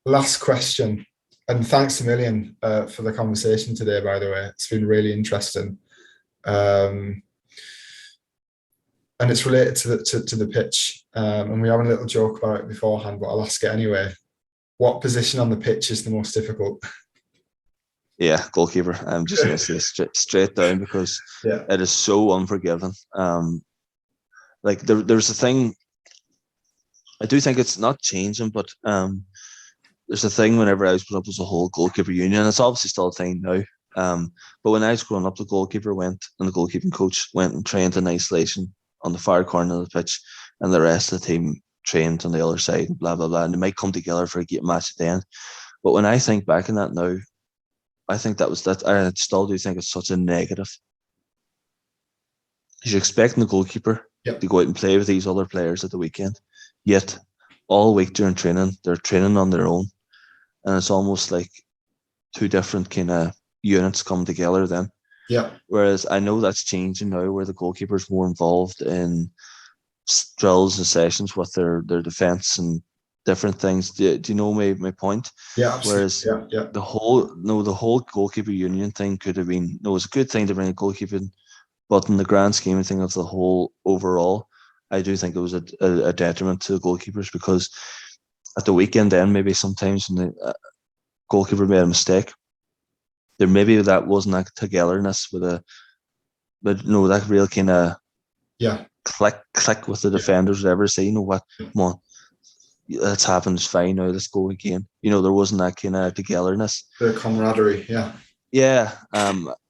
Last question, and thanks a million for the conversation today. By the way, it's been really interesting, and it's related to the pitch. And we have a little joke about it beforehand, but I'll ask it anyway. What position on the pitch is the most difficult? yeah, goalkeeper. I'm just gonna say straight down because Yeah. it is so unforgiving. Like there's a thing. I do think it's not changing, but there's a thing whenever I was put up as a whole goalkeeper union. It's obviously still a thing now. But when I was growing up, the goalkeeper went and the goalkeeping coach went and trained in isolation on the far corner of the pitch, and the rest of the team trained on the other side. Blah blah blah, and they might come together for a game match at the end. But when I think back in that now, I think that was that. I still do think it's such a negative. You're expecting the goalkeeper Yep. to go out and play with these other players at the weekend, yet all week during training, they're training on their own, and it's almost like two different kind of units come together then. Yeah. Whereas I know that's changing now, where the goalkeeper's more involved in drills and sessions with their defense and different things. Do you know my point? Yeah, absolutely. Whereas Yeah. the whole goalkeeper union thing could have been it's a good thing to bring a goalkeeping, but in the grand scheme of thing of the whole overall, I do think it was a detriment to the goalkeepers because at the weekend then maybe sometimes when the goalkeeper made a mistake, there maybe that wasn't that togetherness but that real kind of Yeah. click with the defenders, whatever. Say, you know what, come on, that's happened, it's fine now, let's go again. There wasn't that kind of togetherness. The camaraderie, yeah. Yeah.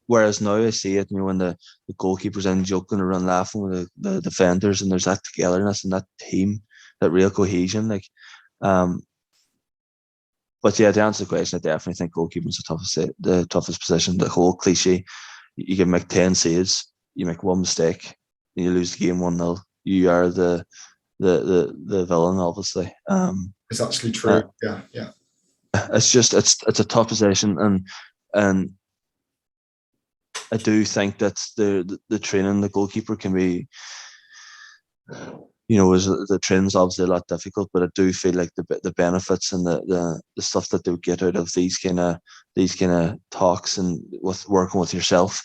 Whereas now I see it, when the goalkeeper's in joking around laughing with the defenders, and there's that togetherness and that team, that real cohesion. But yeah, to answer the question, I definitely think goalkeeping's the toughest position. The whole cliche, you can make 10 saves, you make one mistake, and you lose the game 1-0. You are the villain, obviously. It's actually true. Yeah. It's just it's a tough position, and I do think that the training the goalkeeper can be, is the training's obviously a lot difficult, but I do feel like the benefits and the stuff that they would get out of these kind of talks and with working with yourself,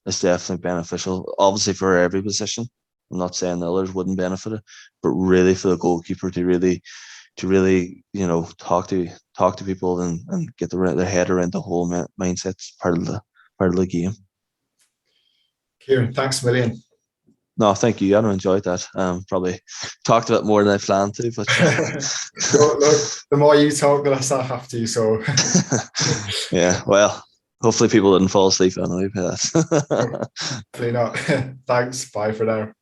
is definitely beneficial. Obviously for every position. I'm not saying the others wouldn't benefit it, but really for the goalkeeper to really talk to people and get their head around the whole mindset's part of the game. Ciaran, thanks a million. No, thank you. I enjoyed that. Probably talked a bit more than I planned to, but Look, the more you talk, the less I have to. So yeah, well, hopefully people didn't fall asleep anyway. But hopefully not. Thanks. Bye for now.